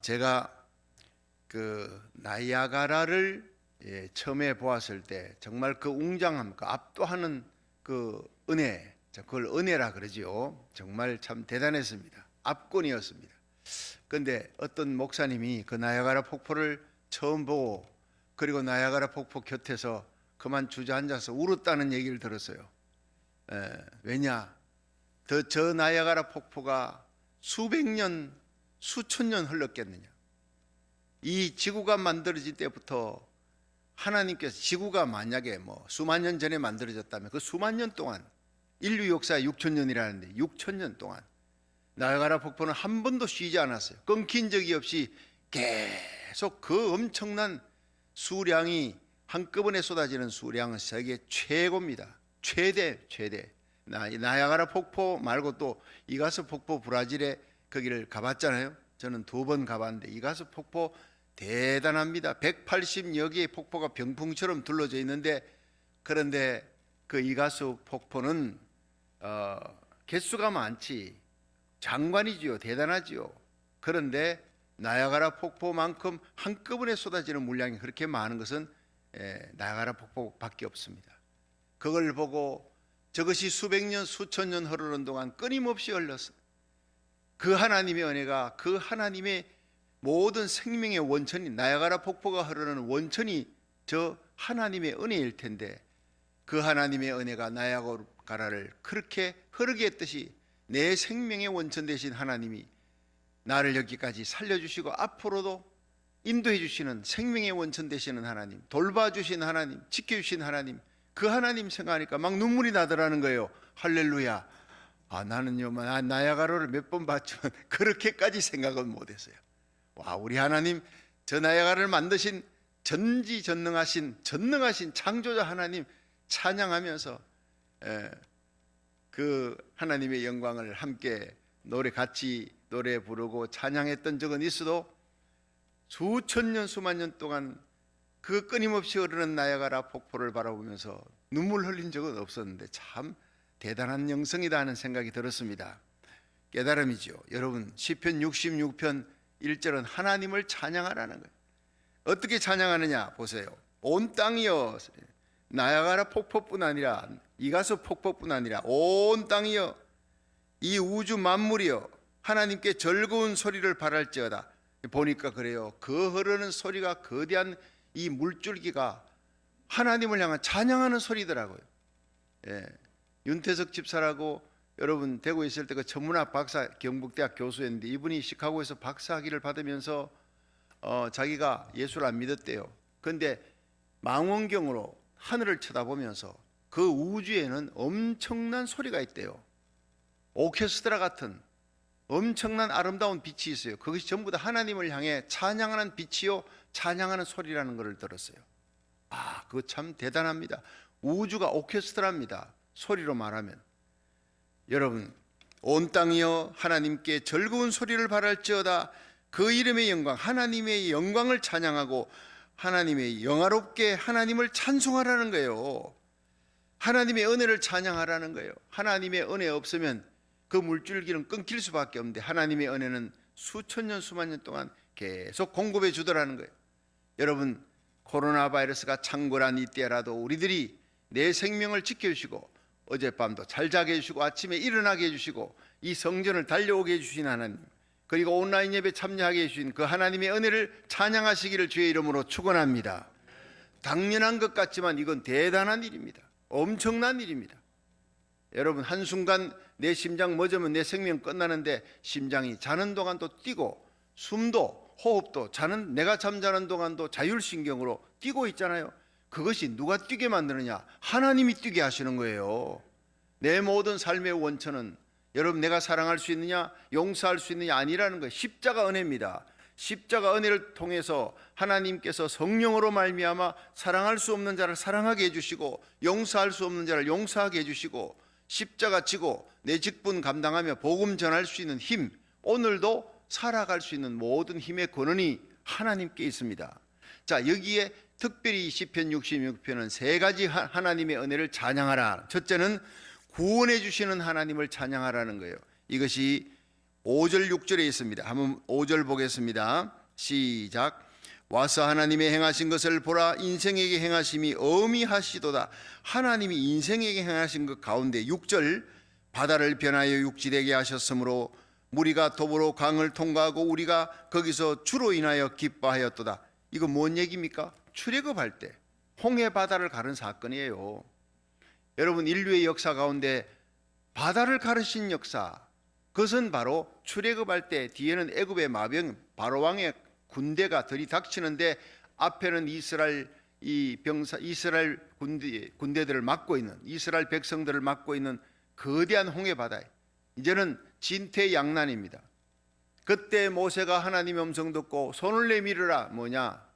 제가 그 나이아가라를 처음에 보았을 때 정말 그 웅장함, 그 압도하는 그 은혜, 그걸 은혜라 그러지요. 정말 참 대단했습니다. 압권이었습니다. 그런데 어떤 목사님이 그 나이아가라 폭포를 처음 보고 그리고 나이아가라 폭포 곁에서 그만 주저앉아서 울었다는 얘기를 들었어요. 왜냐? 저 나이아가라 폭포가 수백 년, 수천 년 흘렀겠느냐. 이 지구가 만들어질 때부터 하나님께서 지구가 만약에 수만 년 전에 만들어졌다면 그 수만 년 동안 인류 역사 6천 년이라는데 6천 년 동안 나이아가라 폭포는 한 번도 쉬지 않았어요. 끊긴 적이 없이 계속 그 엄청난 수량이 한꺼번에 쏟아지는 수량은 세계 최고입니다. 최대. 나이아가라 폭포 말고 또 이가수 폭포 브라질에 거기를 가봤잖아요. 저는 2번 가봤는데 이가수 폭포 대단합니다. 180여 개의 폭포가 병풍처럼 둘러져 있는데, 그런데 그 이가수 폭포는 개수가 많지 장관이지요. 대단하지요. 그런데 나이아가라 폭포만큼 한꺼번에 쏟아지는 물량이 그렇게 많은 것은 나이아가라 폭포밖에 없습니다. 그걸 보고 저것이 수백 년 수천 년 흐르는 동안 끊임없이 흘렀어요. 그 하나님의 은혜가, 그 하나님의 모든 생명의 원천이, 나이아가라 폭포가 흐르는 원천이 저 하나님의 은혜일 텐데, 그 하나님의 은혜가 나이아가라를 그렇게 흐르게 했듯이 내 생명의 원천 되신 하나님이 나를 여기까지 살려주시고 앞으로도 인도해 주시는 생명의 원천 되시는 하나님, 돌봐주신 하나님, 지켜주신 하나님, 그 하나님 생각하니까 막 눈물이 나더라는 거예요. 할렐루야. 나는요, 나이아가라를 몇 번 봤지만 그렇게까지 생각은 못했어요. 와, 우리 하나님, 저 나이아가라를 만드신 전지전능하신 창조자 하나님 찬양하면서 그 하나님의 영광을 함께 같이 노래 부르고 찬양했던 적은 있어도 수천 년 수만 년 동안 그 끊임없이 흐르는 나이아가라 폭포를 바라보면서 눈물 흘린 적은 없었는데 참 대단한 영성이다 하는 생각이 들었습니다. 깨달음이죠. 여러분, 시편 66편 1절은 하나님을 찬양하라는 거예요. 어떻게 찬양하느냐 보세요. 온 땅이여, 나이아가라 폭포뿐 아니라 이가수 폭포뿐 아니라 온 땅이여, 이 우주 만물이여 하나님께 즐거운 소리를 발할지어다. 보니까 그래요. 그 흐르는 소리가, 거대한 이 물줄기가 하나님을 향한 찬양하는 소리더라고요. 윤태석 집사라고 여러분 대구에 있을 때 그 천문학 박사, 경북대학 교수였는데 이분이 시카고에서 박사학위를 받으면서 자기가 예수를 안 믿었대요. 그런데 망원경으로 하늘을 쳐다보면서 그 우주에는 엄청난 소리가 있대요. 오케스트라 같은 엄청난 아름다운 빛이 있어요. 그것이 전부 다 하나님을 향해 찬양하는 빛이요, 찬양하는 소리라는 것을 들었어요. 그거 참 대단합니다. 우주가 오케스트라입니다. 소리로 말하면. 여러분, 온 땅이여 하나님께 즐거운 소리를 발할지어다. 그 이름의 영광, 하나님의 영광을 찬양하고 하나님의 영화롭게 하나님을 찬송하라는 거예요. 하나님의 은혜를 찬양하라는 거예요. 하나님의 은혜 없으면 그 물줄기는 끊길 수밖에 없는데 하나님의 은혜는 수천 년 수만 년 동안 계속 공급해 주더라는 거예요. 여러분, 코로나 바이러스가 창궐한 이때라도 우리들이 내 생명을 지켜주시고 어젯밤도 잘 자게 해주시고 아침에 일어나게 해주시고 이 성전을 달려오게 해주신 하나님, 그리고 온라인 예배 참여하게 해주신 그 하나님의 은혜를 찬양하시기를 주의 이름으로 축원합니다. 당연한 것 같지만 이건 대단한 일입니다. 엄청난 일입니다. 여러분, 한순간 내 심장 멎으면 내 생명 끝나는데 심장이 자는 동안도 뛰고 숨도 호흡도 내가 잠자는 동안도 자율신경으로 뛰고 있잖아요. 그것이 누가 뛰게 만드느냐? 하나님이 뛰게 하시는 거예요. 내 모든 삶의 원천은 여러분 내가 사랑할 수 있느냐, 용서할 수 있느냐 아니라는 거예요. 십자가 은혜입니다. 십자가 은혜를 통해서 하나님께서 성령으로 말미암아 사랑할 수 없는 자를 사랑하게 해주시고 용서할 수 없는 자를 용서하게 해주시고 십자가 지고 내 직분 감당하며 복음 전할 수 있는 힘, 오늘도 살아갈 수 있는 모든 힘의 권한이 하나님께 있습니다. 자, 여기에 특별히 시편 66편은 3가지 하나님의 은혜를 찬양하라. 첫째는 구원해 주시는 하나님을 찬양하라는 거예요. 이것이 5절 6절에 있습니다. 한번 5절 보겠습니다. 시작. 와서 하나님의 행하신 것을 보라. 인생에게 행하심이 어미하시도다. 하나님이 인생에게 행하신 것 가운데 6절, 바다를 변하여 육지되게 하셨으므로 무리가 도보로 강을 통과하고 우리가 거기서 주로 인하여 기뻐하였도다. 이거 뭔 얘기입니까? 출애굽할 때 홍해 바다를 가른 사건이에요. 여러분, 인류의 역사 가운데 바다를 가르신 역사, 그것은 바로 출애굽할 때 뒤에는 애굽의 마병 바로 왕의 군대가 들이닥치는데 앞에는 이스라엘 군대들을 막고 있는, 이스라엘 백성들을 막고 있는 거대한 홍해 바다에 이제는 진퇴양난입니다. 그때 모세가 하나님의 음성 듣고 손을 내밀으라. 뭐냐?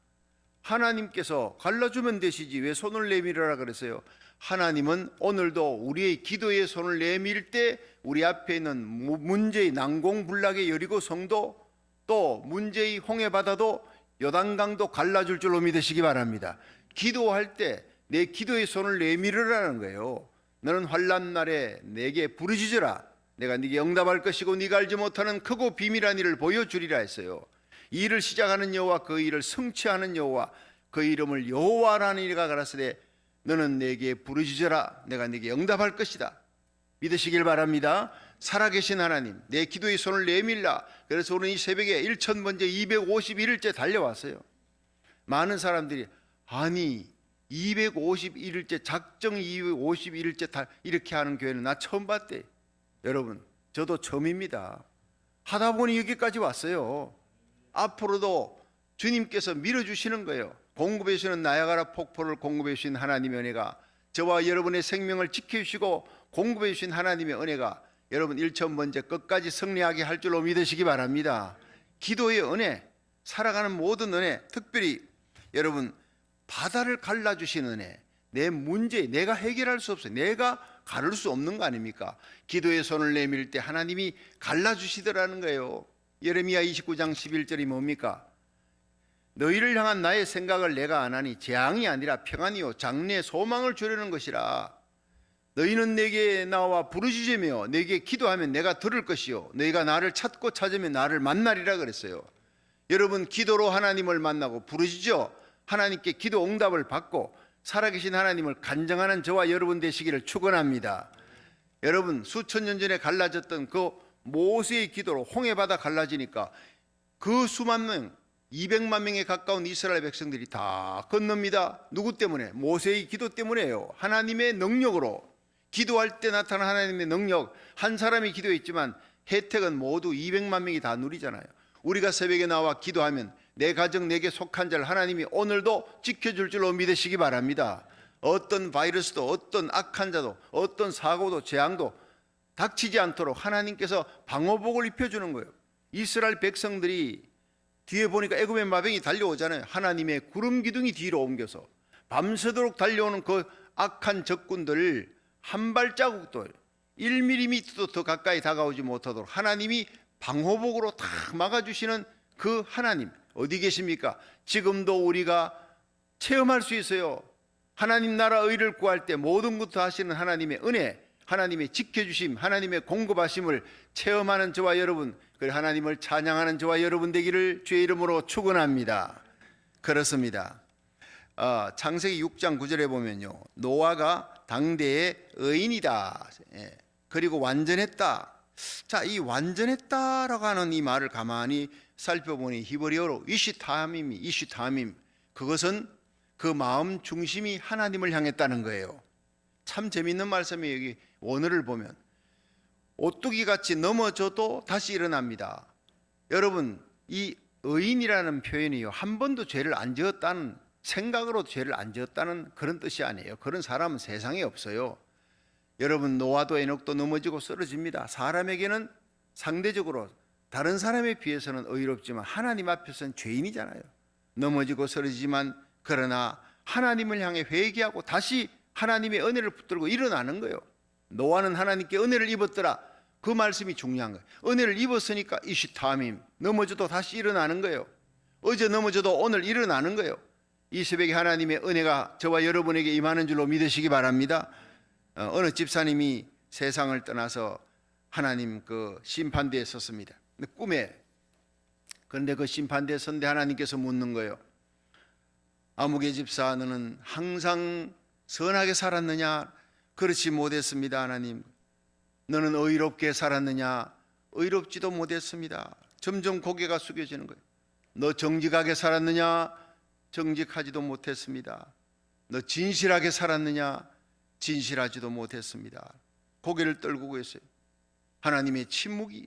하나님께서 갈라주면 되시지 왜 손을 내밀으라 그랬어요? 하나님은 오늘도 우리의 기도에 손을 내밀 때 우리 앞에 있는 문제의 난공불락의 여리고 성도, 또 문제의 홍해 바다도 요단강도 갈라줄 줄로 믿으시기 바랍니다. 기도할 때 내 기도의 손을 내밀으라는 거예요. 너는 환난 날에 내게 부르짖으라. 내가 네게 응답할 것이고 네가 알지 못하는 크고 비밀한 일을 보여주리라 했어요. 이 일을 시작하는 여호와, 그 일을 성취하는 여호와, 그 이름을 여호와라는 이가 가라사대 너는 내게 부르짖으라. 내가 네게 응답할 것이다. 믿으시길 바랍니다. 살아계신 하나님, 내 기도의 손을 내밀라. 그래서 오늘 이 새벽에 1000번째 251일째 달려왔어요. 많은 사람들이 아니 251일째 작정 251일째 이렇게 하는 교회는 나 처음 봤대. 여러분, 저도 처음입니다. 하다 보니 여기까지 왔어요. 앞으로도 주님께서 밀어주시는 거예요. 공급해 주시는 나야가라 폭포를 공급해 주신 하나님의 은혜가, 저와 여러분의 생명을 지켜주시고 공급해 주신 하나님의 은혜가 여러분 1000번째 끝까지 승리하게 할 줄로 믿으시기 바랍니다. 기도의 은혜, 살아가는 모든 은혜, 특별히 여러분 바다를 갈라주신 은혜, 내 문제 내가 해결할 수 없어요. 내가 가를 수 없는 거 아닙니까? 기도의 손을 내밀 때 하나님이 갈라주시더라는 거예요. 예레미야 29장 11절이 뭡니까? 너희를 향한 나의 생각을 내가 안 하니 재앙이 아니라 평안이요 장래의 소망을 주려는 것이라. 너희는 내게 나와 부르짖으며 내게 기도하면 내가 들을 것이요 너희가 나를 찾고 찾으면 나를 만나리라 그랬어요. 여러분, 기도로 하나님을 만나고 부르짖어 하나님께 기도 응답을 받고 살아계신 하나님을 간증하는 저와 여러분 되시기를 축원합니다. 여러분, 수천 년 전에 갈라졌던 그 모세의 기도로 홍해바다 갈라지니까 그 수만 명, 200만 명에 가까운 이스라엘 백성들이 다 건넙니다. 누구 때문에? 모세의 기도 때문에요. 하나님의 능력으로, 기도할 때 나타난 하나님의 능력. 한 사람이 기도했지만 혜택은 모두 200만 명이 다 누리잖아요. 우리가 새벽에 나와 기도하면 내 가정, 내게 속한 자를 하나님이 오늘도 지켜줄 줄로 믿으시기 바랍니다. 어떤 바이러스도, 어떤 악한 자도, 어떤 사고도, 재앙도 닥치지 않도록 하나님께서 방호복을 입혀주는 거예요. 이스라엘 백성들이 뒤에 보니까 애굽의 마병이 달려오잖아요. 하나님의 구름 기둥이 뒤로 옮겨서 밤새도록 달려오는 그 악한 적군들을 한 발자국도 1mm도 더 가까이 다가오지 못하도록 하나님이 방호복으로 다 막아주시는 그 하나님 어디 계십니까? 지금도 우리가 체험할 수 있어요. 하나님 나라 의를 구할 때 모든 것도 하시는 하나님의 은혜, 하나님의 지켜주심, 하나님의 공급하심을 체험하는 저와 여러분, 그리고 하나님을 찬양하는 저와 여러분 되기를 주의 이름으로 축원합니다. 그렇습니다. 창세기 6장 9절에 보면요, 노아가 당대의 의인이다, 그리고 완전했다. 자, 이 완전했다라고 하는 이 말을 가만히 살펴보니 히브리어로 이슈타밈, 그것은 그 마음 중심이 하나님을 향했다는 거예요. 참 재미있는 말씀이 여기 원어를 보면 오뚜기 같이 넘어져도 다시 일어납니다. 여러분, 이 의인이라는 표현이요, 한 번도 죄를 안 지었다는, 생각으로 죄를 안 지었다는 그런 뜻이 아니에요. 그런 사람은 세상에 없어요. 여러분, 노아도 에녹도 넘어지고 쓰러집니다. 사람에게는 상대적으로 다른 사람에 비해서는 의롭지만 하나님 앞에서는 죄인이잖아요. 넘어지고 쓰러지지만 그러나 하나님을 향해 회개하고 다시 하나님의 은혜를 붙들고 일어나는 거예요. 노아는 하나님께 은혜를 입었더라. 그 말씀이 중요한 거예요. 은혜를 입었으니까 이슈타밈, 넘어져도 다시 일어나는 거예요. 어제 넘어져도 오늘 일어나는 거예요. 이 새벽에 하나님의 은혜가 저와 여러분에게 임하는 줄로 믿으시기 바랍니다. 어느 집사님이 세상을 떠나서 하나님 그 심판대에 섰습니다. 꿈에. 그런데 그 심판대에 선대 하나님께서 묻는 거예요. 아무개 집사, 너는 항상 선하게 살았느냐? 그렇지 못했습니다, 하나님. 너는 의롭게 살았느냐? 의롭지도 못했습니다. 점점 고개가 숙여지는 거예요. 너 정직하게 살았느냐? 정직하지도 못했습니다. 너 진실하게 살았느냐? 진실하지도 못했습니다. 고개를 떨구고 있어요. 하나님의 침묵이,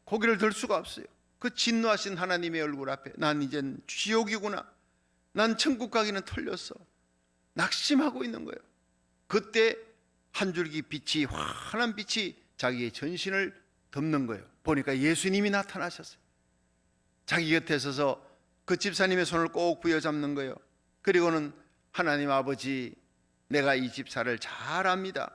고개를 들 수가 없어요. 그 진노하신 하나님의 얼굴 앞에 난 이젠 지옥이구나, 난 천국 가기는 털렸어, 낙심하고 있는 거예요. 그때 한 줄기 빛이, 환한 빛이 자기의 전신을 덮는 거예요. 보니까 예수님이 나타나셨어요. 자기 곁에 서서 그 집사님의 손을 꼭 부여잡는 거예요. 그리고는 하나님 아버지, 내가 이 집사를 잘 압니다.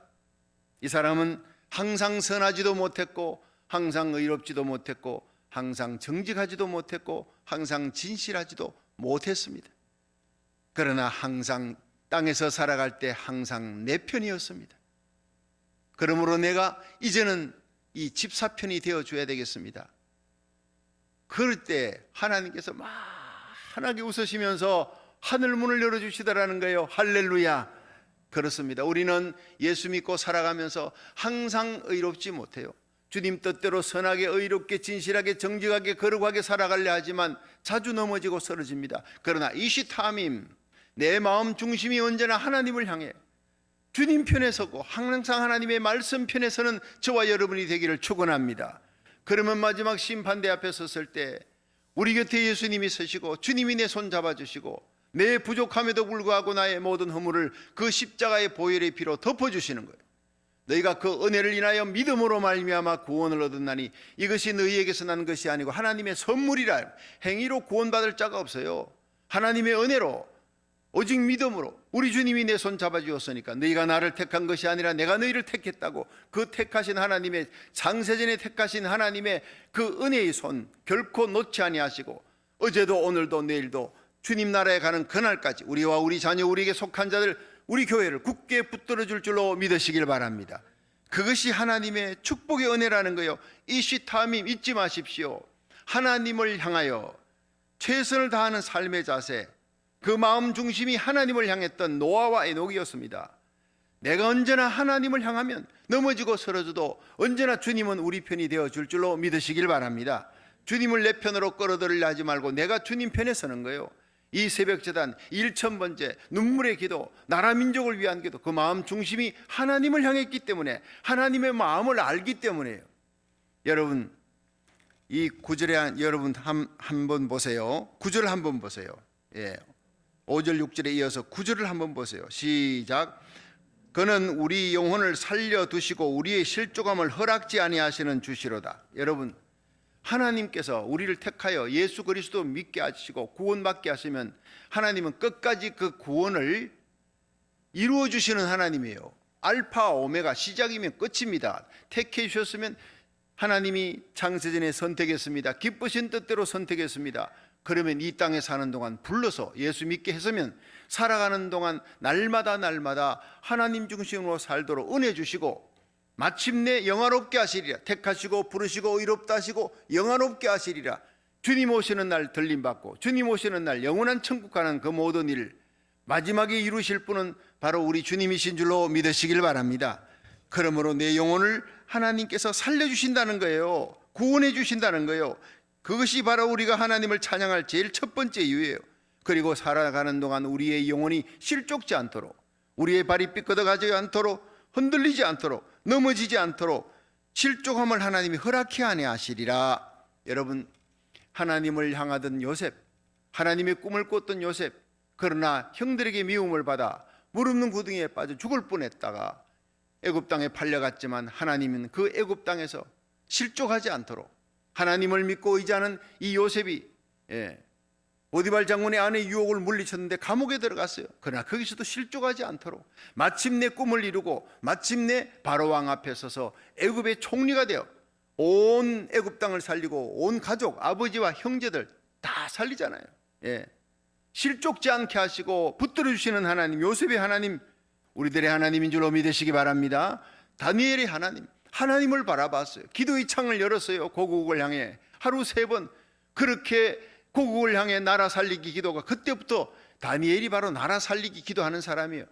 이 사람은 항상 선하지도 못했고, 항상 의롭지도 못했고, 항상 정직하지도 못했고, 항상 진실하지도 못했습니다. 그러나 항상 땅에서 살아갈 때 항상 내 편이었습니다. 그러므로 내가 이제는 이 집사 편이 되어줘야 되겠습니다. 그럴 때 하나님께서 환하게 웃으시면서 하늘 문을 열어주시더라는 거예요. 할렐루야. 그렇습니다. 우리는 예수 믿고 살아가면서 항상 의롭지 못해요. 주님 뜻대로 선하게, 의롭게, 진실하게, 정직하게, 거룩하게 살아가려 하지만 자주 넘어지고 쓰러집니다. 그러나 이시타민, 내 마음 중심이 언제나 하나님을 향해 주님 편에 서고 항상 하나님의 말씀 편에 서는 저와 여러분이 되기를 축원합니다. 그러면 마지막 심판대 앞에 섰을 때 우리 곁에 예수님이 서시고 주님이 내 손 잡아주시고 내 부족함에도 불구하고 나의 모든 허물을 그 십자가의 보혈의 피로 덮어주시는 거예요. 너희가 그 은혜를 인하여 믿음으로 말미암아 구원을 얻었나니 이것이 너희에게서 난 것이 아니고 하나님의 선물이라. 행위로 구원받을 자가 없어요. 하나님의 은혜로, 오직 믿음으로. 우리 주님이 내 손 잡아주었으니까 너희가 나를 택한 것이 아니라 내가 너희를 택했다고. 그 택하신 하나님의, 창세전에 택하신 하나님의 그 은혜의 손 결코 놓지 아니하시고 어제도 오늘도 내일도 주님 나라에 가는 그날까지 우리와 우리 자녀, 우리에게 속한 자들, 우리 교회를 굳게 붙들어 줄 줄로 믿으시길 바랍니다. 그것이 하나님의 축복의 은혜라는 거예요. 이시타민, 잊지 마십시오. 하나님을 향하여 최선을 다하는 삶의 자세, 그 마음 중심이 하나님을 향했던 노아와 에녹이었습니다. 내가 언제나 하나님을 향하면 넘어지고 쓰러져도 언제나 주님은 우리 편이 되어 줄 줄로 믿으시길 바랍니다. 주님을 내 편으로 끌어들이려 하지 말고 내가 주님 편에 서는 거예요. 이 새벽재단 1000번째 눈물의 기도, 나라 민족을 위한 기도, 그 마음 중심이 하나님을 향했기 때문에, 하나님의 마음을 알기 때문에요. 여러분, 이 구절에 여러분 한번 보세요. 9절 한번 보세요. 5절 6절에 이어서 9절을 한번 보세요. 시작. 그는 우리 영혼을 살려두시고 우리의 실족함을 허락지 아니하시는 주시로다. 여러분, 하나님께서 우리를 택하여 예수 그리스도 믿게 하시고 구원받게 하시면 하나님은 끝까지 그 구원을 이루어 주시는 하나님이에요. 알파 오메가, 시작이면 끝입니다. 택해 주셨으면 하나님이 창세전에 선택했습니다. 기쁘신 뜻대로 선택했습니다. 그러면 이 땅에 사는 동안 불러서 예수 믿게 했으면 살아가는 동안 날마다 하나님 중심으로 살도록 은혜 주시고 마침내 영화롭게 하시리라. 택하시고 부르시고 의롭다 하시고 영화롭게 하시리라. 주님 오시는 날 들림받고 주님 오시는 날 영원한 천국 가는 그 모든 일 마지막에 이루실 분은 바로 우리 주님이신 줄로 믿으시길 바랍니다. 그러므로 내 영혼을 하나님께서 살려주신다는 거예요. 구원해 주신다는 거예요. 그것이 바로 우리가 하나님을 찬양할 제일 첫 번째 이유예요. 그리고 살아가는 동안 우리의 영혼이 실족지 않도록, 우리의 발이 삐끗어가지 않도록, 흔들리지 않도록, 넘어지지 않도록 실족함을 하나님이 허락해 아니하시리라. 여러분, 하나님을 향하던 요셉, 하나님의 꿈을 꿨던 요셉, 그러나 형들에게 미움을 받아 물 없는 구덩이에 빠져 죽을 뻔했다가 애굽 땅에 팔려갔지만 하나님은 그 애굽 땅에서 실족하지 않도록 하나님을 믿고 의지하는 이 요셉이 보디발 장군의 아내 유혹을 물리쳤는데 감옥에 들어갔어요. 그러나 거기서도 실족하지 않도록 마침내 꿈을 이루고 마침내 바로 왕 앞에 서서 애굽의 총리가 되어 온 애굽 땅을 살리고 온 가족, 아버지와 형제들 다 살리잖아요. 실족지 않게 하시고 붙들어 주시는 하나님, 요셉의 하나님, 우리들의 하나님인 줄로 믿으시기 바랍니다. 다니엘의 하나님, 하나님을 바라봤어요. 기도의 창을 열었어요. 고국을 향해 하루 3번 그렇게 고국을 향해 나라 살리기 기도가, 그때부터 다니엘이 바로 나라 살리기 기도하는 사람이에요.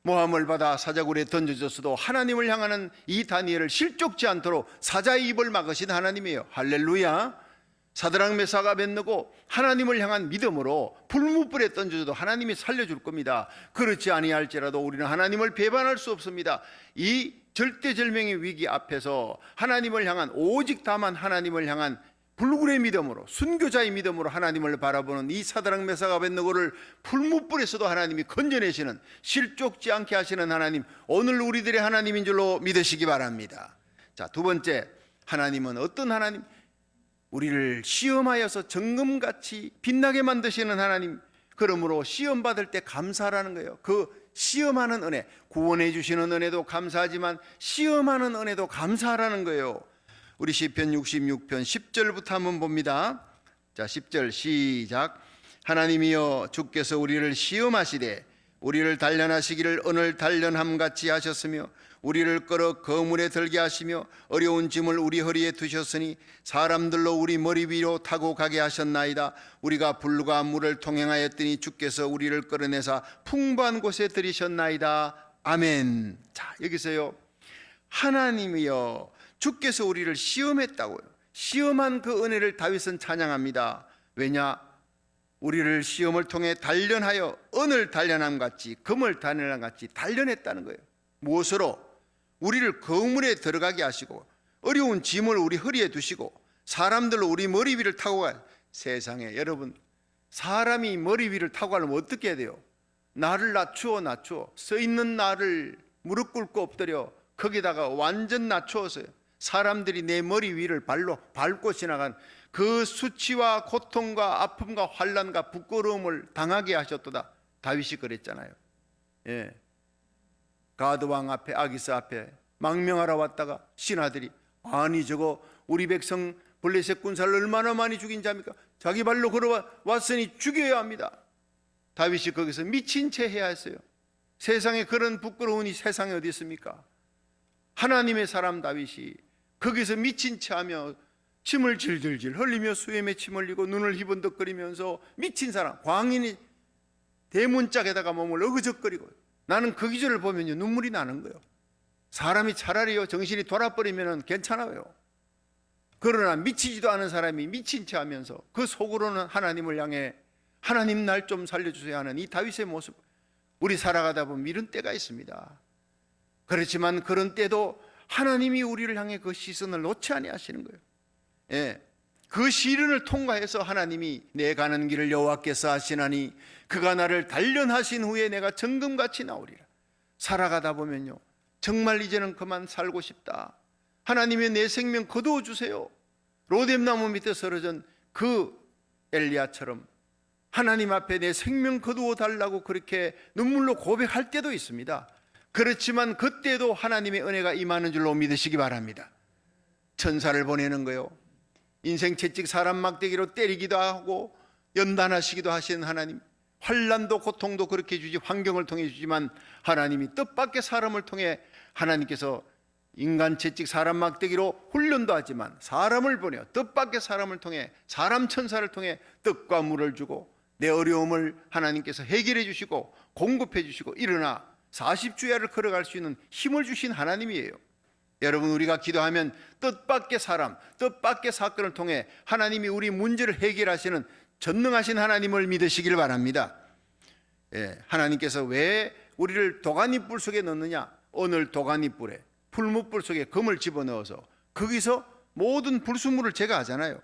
모함을 받아 사자굴에 던져졌어도 하나님을 향하는 이 다니엘을 실족지 않도록 사자의 입을 막으신 하나님이에요. 할렐루야. 사드락 메삭 아벳느고 하나님을 향한 믿음으로 불무불에 던져져도 하나님이 살려줄 겁니다. 그렇지 아니할지라도 우리는 하나님을 배반할 수 없습니다. 이 절대절명의 위기 앞에서 하나님을 향한, 오직 다만 하나님을 향한 불굴의 믿음으로, 순교자의 믿음으로 하나님을 바라보는 이 사드락 메삭 아벳느고를 불무불에서도 하나님이 건져내시는, 실족지 않게 하시는 하나님, 오늘 우리들의 하나님인 줄로 믿으시기 바랍니다. 자, 두 번째, 하나님은 어떤 하나님? 우리를 시험하여서 정금같이 빛나게 만드시는 하나님. 그러므로 시험 받을 때 감사하라는 거예요. 그 시험하는 은혜, 구원해 주시는 은혜도 감사하지만 시험하는 은혜도 감사하라는 거예요. 우리 시편 66편 10절부터 한번 봅니다. 자, 10절 시작. 하나님이여 주께서 우리를 시험하시되 우리를 단련하시기를 오늘 단련함같이 하셨으며 우리를 끌어 거물에 들게 하시며 어려운 짐을 우리 허리에 두셨으니 사람들로 우리 머리 위로 타고 가게 하셨나이다. 우리가 불과 물을 통행하였더니 주께서 우리를 끌어내사 풍부한 곳에 들이셨나이다. 아멘. 자, 여기서요, 하나님이여 주께서 우리를 시험했다고요. 시험한 그 은혜를 다윗은 찬양합니다. 왜냐? 우리를 시험을 통해 단련하여 은을 단련함같이, 금을 단련함같이 단련했다는 거예요. 무엇으로? 우리를 거물에 들어가게 하시고 어려운 짐을 우리 허리에 두시고 사람들로 우리 머리 위를 타고 가. 세상에 여러분, 사람이 머리 위를 타고 가려면 어떻게 해야 돼요? 나를 낮추어 서 있는 나를 무릎 꿇고 엎드려 거기다가 완전 낮추어서요, 사람들이 내 머리 위를 발로 밟고 지나간 그 수치와 고통과 아픔과 환난과 부끄러움을 당하게 하셨도다. 다윗이 그랬잖아요. 예. 가드왕 앞에, 아기스 앞에 망명하러 왔다가 신하들이, 아니 저거 우리 백성 블레셋 군사를 얼마나 많이 죽인 자입니까? 자기 발로 걸어왔으니 죽여야 합니다. 다윗이 거기서 미친 채 해야 했어요. 세상에 그런 부끄러운 이 세상에 어디 있습니까? 하나님의 사람 다윗이 거기서 미친 채 하며 침을 질질질 흘리며 수염에 침 흘리고 눈을 희번덕거리면서 미친 사람, 광인이 대문짝에다가 몸을 어그적거리고, 나는 그 기절을 보면요 눈물이 나는 거예요. 사람이 차라리요 정신이 돌아버리면 괜찮아요. 그러나 미치지도 않은 사람이 미친 채 하면서 그 속으로는 하나님을 향해 하나님 날 좀 살려주세요 하는 이 다윗의 모습, 우리 살아가다 보면 이런 때가 있습니다. 그렇지만 그런 때도 하나님이 우리를 향해 그 시선을 놓지 아니하시는 거예요. 예. 그 시련을 통과해서 하나님이 내 가는 길을 여호와께서 하시나니 그가 나를 단련하신 후에 내가 정금같이 나오리라. 살아가다 보면요 정말 이제는 그만 살고 싶다, 하나님의 내 생명 거두어 주세요, 로뎀나무 밑에 쓰러진 그 엘리야처럼 하나님 앞에 내 생명 거두어 달라고 그렇게 눈물로 고백할 때도 있습니다. 그렇지만 그때도 하나님의 은혜가 임하는 줄로 믿으시기 바랍니다. 천사를 보내는 거요, 인생 채찍 사람 막대기로 때리기도 하고 연단하시기도 하시는 하나님, 환난도 고통도 그렇게 주지, 환경을 통해 주지만 하나님이 뜻밖의 사람을 통해 하나님께서 인간 채찍 사람 막대기로 훈련도 하지만 사람을 보내, 뜻밖의 사람을 통해, 사람 천사를 통해 떡과 물을 주고 내 어려움을 하나님께서 해결해 주시고 공급해 주시고 일어나 40주야를 걸어갈 수 있는 힘을 주신 하나님이에요. 여러분, 우리가 기도하면 뜻밖의 사람, 뜻밖의 사건을 통해 하나님이 우리 문제를 해결하시는 전능하신 하나님을 믿으시길 바랍니다. 예, 하나님께서 왜 우리를 도가니불 속에 넣느냐? 오늘 도가니불에, 풀무불 속에 금을 집어넣어서 거기서 모든 불순물을 제거하잖아요.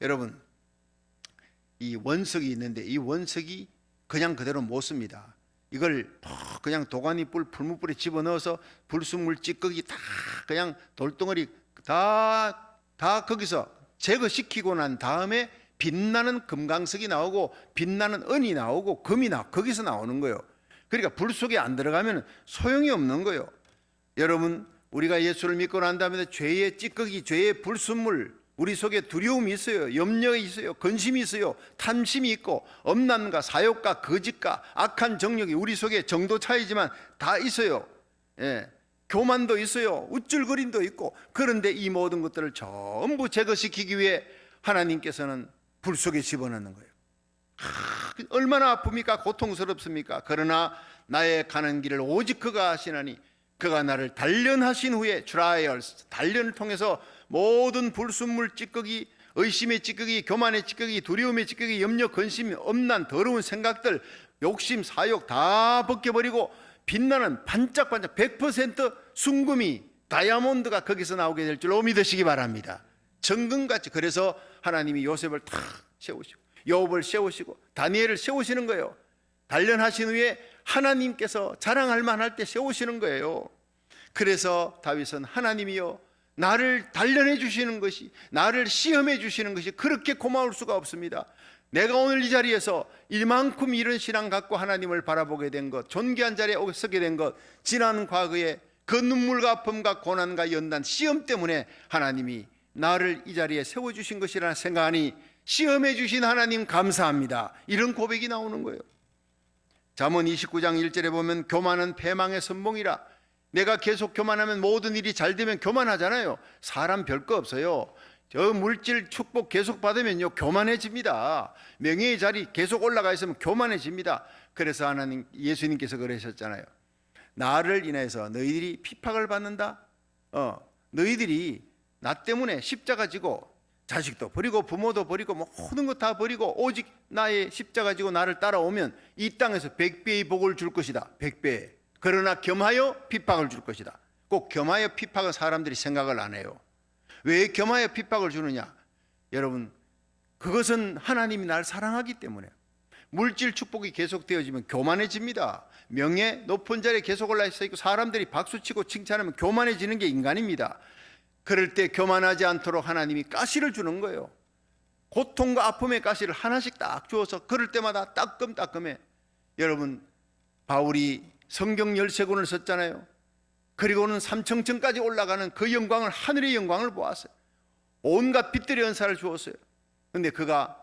여러분, 이 원석이 있는데 이 원석이 그냥 그대로 못 씁니다. 이걸 그냥 도가니불, 풀무불에 집어넣어서 불순물, 찌꺼기 다 그냥 돌덩어리 다 거기서 제거시키고 난 다음에 빛나는 금강석이 나오고 빛나는 은이 나오고 금이 거기서 나오는 거예요. 그러니까 불 속에 안 들어가면 소용이 없는 거예요. 여러분, 우리가 예수를 믿고 난 다음에 죄의 찌꺼기, 죄의 불순물, 우리 속에 두려움이 있어요, 염려가 있어요, 근심이 있어요, 탐심이 있고 엄난과 사욕과 거짓과 악한 정욕이 우리 속에 정도 차이지만 다 있어요. 예. 교만도 있어요. 우쭐거림도 있고. 그런데 이 모든 것들을 전부 제거시키기 위해 하나님께서는 불 속에 집어넣는 거예요. 얼마나 아픕니까? 고통스럽습니까? 그러나 나의 가는 길을 오직 그가 하시나니 그가 나를 단련하신 후에 트라이얼스, 단련을 통해서 모든 불순물 찌꺼기, 의심의 찌꺼기, 교만의 찌꺼기, 두려움의 찌꺼기, 염려, 근심, 엄난, 더러운 생각들, 욕심, 사욕 다 벗겨버리고 빛나는 반짝반짝 100% 순금이, 다이아몬드가 거기서 나오게 될 줄로 믿으시기 바랍니다. 정금같이. 그래서 하나님이 요셉을 탁 세우시고 욥을 세우시고 다니엘을 세우시는 거예요. 단련하신 후에 하나님께서 자랑할 만할 때 세우시는 거예요. 그래서 다윗은 하나님이여 나를 단련해 주시는 것이, 나를 시험해 주시는 것이 그렇게 고마울 수가 없습니다. 내가 오늘 이 자리에서 이만큼 이런 신앙 갖고 하나님을 바라보게 된 것, 존귀한 자리에 서게 된 것, 지난 과거에 그 눈물과 아픔과 고난과 연단, 시험 때문에 하나님이 나를 이 자리에 세워주신 것이라 생각하니 시험해 주신 하나님 감사합니다. 이런 고백이 나오는 거예요. 잠언 29장 1절에 보면 교만은 패망의 선봉이라. 내가 계속 교만하면 모든 일이 잘 되면 교만하잖아요. 사람 별거 없어요. 저 물질 축복 계속 받으면요 교만해집니다. 명예의 자리 계속 올라가 있으면 교만해집니다. 그래서 하나님, 예수님께서 그러셨잖아요. 나를 인해서 너희들이 핍박을 받는다. 너희들이 나 때문에 십자가 지고 자식도 버리고 부모도 버리고 모든 것 다 버리고 오직 나의 십자가 지고 나를 따라오면 이 땅에서 100배의 복을 줄 것이다. 100배. 그러나 겸하여 핍박을 줄 것이다. 꼭 겸하여 핍박은 사람들이 생각을 안 해요. 왜 겸하여 핍박을 주느냐? 여러분, 그것은 하나님이 날 사랑하기 때문에. 물질 축복이 계속 되어지면 교만해집니다. 명예 높은 자리에 계속 올라서 있고 사람들이 박수치고 칭찬하면 교만해지는 게 인간입니다. 그럴 때 교만하지 않도록 하나님이 가시를 주는 거예요. 고통과 아픔의 가시를 하나씩 딱 주어서 그럴 때마다 따끔따끔해. 여러분, 바울이 성경 13권을 썼잖아요. 그리고는 삼청천까지 올라가는 그 영광을, 하늘의 영광을 보았어요. 온갖 빛들의 은사를 주었어요. 그런데 그가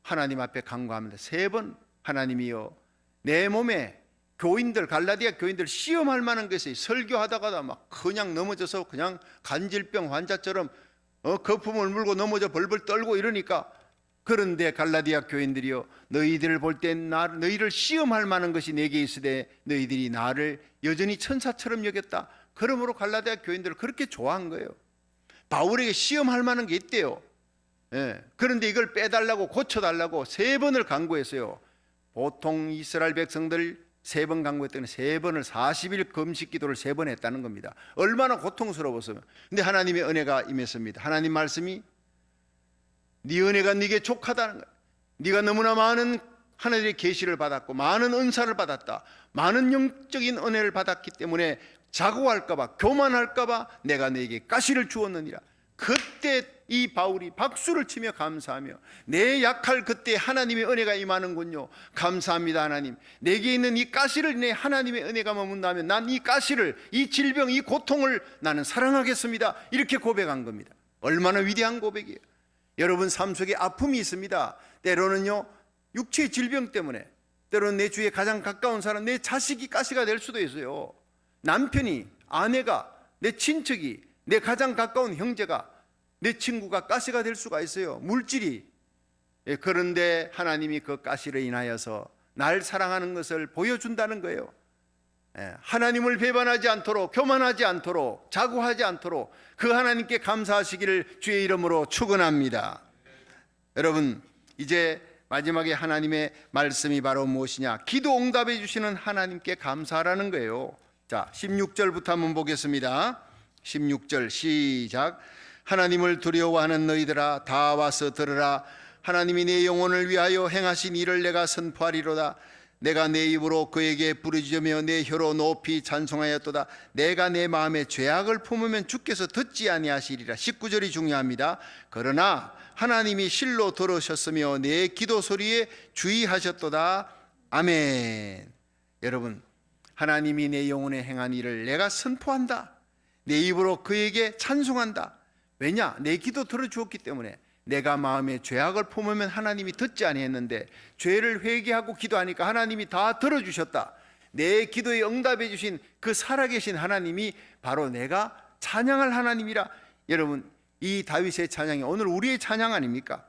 하나님 앞에 간구합니다. 3번 하나님이여 내 몸에 교인들, 갈라디아 교인들 시험할 만한 것이 설교하다가도 막 그냥 넘어져서 그냥 간질병 환자처럼 거품을 물고 넘어져 벌벌 떨고 이러니까, 그런데 갈라디아 교인들이여 너희들을 볼 때 너희를 시험할 만한 것이 내게 있으되 너희들이 나를 여전히 천사처럼 여겼다. 그러므로 갈라디아 교인들을 그렇게 좋아한 거예요. 바울에게 시험할 만한 게 있대요. 그런데 이걸 빼달라고 고쳐달라고 3번을 간구했어요. 보통 이스라엘 백성들 3번 간구했더니 3번을 40일 금식 기도를 3번 했다는 겁니다. 얼마나 고통스러웠으면. 근데 하나님의 은혜가 임했습니다. 하나님 말씀이 네 은혜가 네게 족하다는 거야. 네가 너무나 많은 하나님의 계시를 받았고 많은 은사를 받았다. 많은 영적인 은혜를 받았기 때문에 자고할까봐, 교만할까봐 내가 네게 가시를 주었느니라. 그때 이 바울이 박수를 치며 감사하며 내 약할 그때 하나님의 은혜가 임하는군요. 감사합니다 하나님. 내게 있는 이 가시를 인해 하나님의 은혜가 머문다면 난 이 가시를, 이 질병, 이 고통을 나는 사랑하겠습니다. 이렇게 고백한 겁니다. 얼마나 위대한 고백이에요. 여러분 삶 속에 아픔이 있습니다. 때로는요 육체의 질병 때문에, 때로는 내 주위에 가장 가까운 사람, 내 자식이 가시가 될 수도 있어요. 남편이, 아내가, 내 친척이, 내 가장 가까운 형제가, 내 친구가 가시가 될 수가 있어요. 물질이. 그런데 하나님이 그 가시를 인하여서 날 사랑하는 것을 보여준다는 거예요. 하나님을 배반하지 않도록, 교만하지 않도록, 자고하지 않도록 그 하나님께 감사하시기를 주의 이름으로 축원합니다. 여러분, 이제 마지막에 하나님의 말씀이 바로 무엇이냐? 기도 응답해 주시는 하나님께 감사하라는 거예요. 자, 16절부터 한번 보겠습니다. 16절 시작. 하나님을 두려워하는 너희들아 다 와서 들으라. 하나님이 내 영혼을 위하여 행하신 일을 내가 선포하리로다. 내가 내 입으로 그에게 부르짖으며 내 혀로 높이 찬송하였도다. 내가 내 마음에 죄악을 품으면 주께서 듣지 아니하시리라. 19절이 중요합니다. 그러나 하나님이 실로 들으셨으며 내 기도 소리에 주의하셨도다. 아멘. 여러분, 하나님이 내 영혼에 행한 일을 내가 선포한다. 내 입으로 그에게 찬송한다. 왜냐? 내 기도 들어주었기 때문에. 내가 마음에 죄악을 품으면 하나님이 듣지 아니했는데 죄를 회개하고 기도하니까 하나님이 다 들어주셨다. 내 기도에 응답해 주신 그 살아계신 하나님이 바로 내가 찬양할 하나님이라. 여러분, 이 다윗의 찬양이 오늘 우리의 찬양 아닙니까?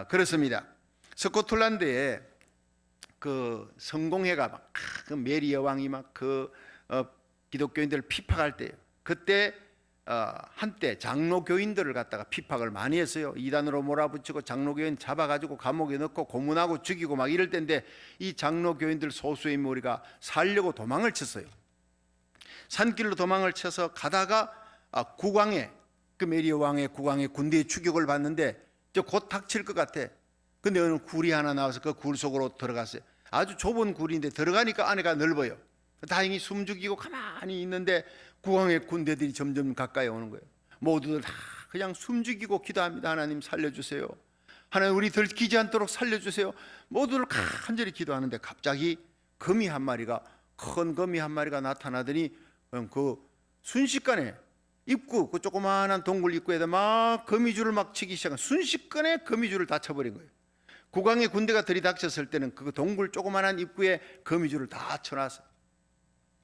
그렇습니다. 스코틀랜드에 그 성공회가 막 그 메리 여왕이 막 그 기독교인들을 피팍할 때예요. 그때 한때 장로교인들을 갖다가 피팍을 많이 했어요. 이단으로 몰아붙이고 장로교인 잡아가지고 감옥에 넣고 고문하고 죽이고 막 이럴 때인데, 이 장로교인들 소수의 무리가 살려고 도망을 쳤어요. 산길로 도망을 쳐서 가다가 국왕의 그 메리 왕의 국왕의 군대의 추격을 받는데 이제 곧 닥칠 것 같아. 근데 어느 굴이 하나 나와서 그 굴 속으로 들어갔어요. 아주 좁은 굴인데 들어가니까 안에가 넓어요. 다행히 숨죽이고 가만히 있는데 국왕의 군대들이 점점 가까이 오는 거예요. 모두들 다 그냥 숨죽이고 기도합니다. 하나님 살려주세요. 하나님 우리 들키지 않도록 살려주세요. 모두들 간절히 기도하는데 갑자기 거미 한 마리가, 큰 거미 한 마리가 나타나더니 그 순식간에 입구, 그 조그마한 동굴 입구에다 막 거미줄을 막 치기 시작한, 순식간에 거미줄을 다 쳐버린 거예요. 국왕의 군대가 들이닥쳤을 때는 그 동굴 조그마한 입구에 거미줄을 다 쳐놨어요.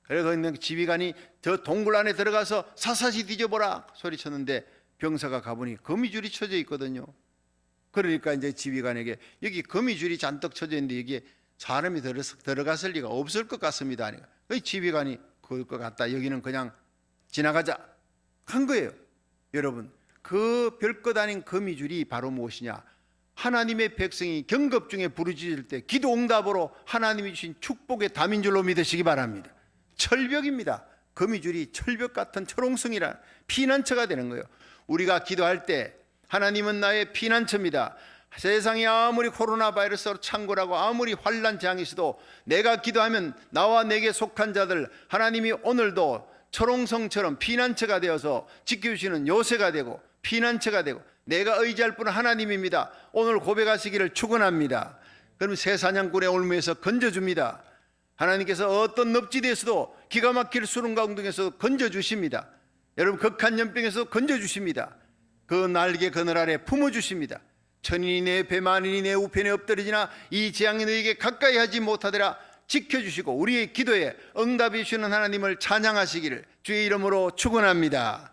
그래서 거기 있는 지휘관이 저 동굴 안에 들어가서 사사시 뒤져보라 소리쳤는데 병사가 가보니 거미줄이 쳐져 있거든요. 그러니까 이제 지휘관에게 여기 거미줄이 잔뜩 쳐져 있는데 여기에 사람이 들어갔을 리가 없을 것 같습니다. 그 지휘관이 그럴 것 같다, 여기는 그냥 지나가자 한 거예요. 여러분, 그 별것 아닌 거미줄이 바로 무엇이냐? 하나님의 백성이 경급 중에 부르짖을 때 기도 응답으로 하나님이 주신 축복의 담인 줄로 믿으시기 바랍니다. 철벽입니다. 거미줄이 철벽 같은 철옹성이라 피난처가 되는 거예요. 우리가 기도할 때 하나님은 나의 피난처입니다. 세상이 아무리 코로나 바이러스로 창궐하고 아무리 환난 재앙이 있어도 내가 기도하면 나와 내게 속한 자들 하나님이 오늘도 철옹성처럼 피난처가 되어서 지켜주시는 요새가 되고 피난처가 되고, 내가 의지할 분은 하나님입니다. 오늘 고백하시기를 축원합니다. 그럼 새 사냥꾼의 올무에서 건져줍니다. 하나님께서 어떤 늪지대에서도 기가 막힐 수렁 가운데에서 건져주십니다. 여러분, 극한 연병에서 건져주십니다. 그 날개 그늘 아래 품어주십니다. 천인이 내 배 만인이 내 우편에 엎드리지나 이 재앙이 너에게 가까이 하지 못하더라 지켜주시고 우리의 기도에 응답해 주시는 하나님을 찬양하시기를 주의 이름으로 축원합니다.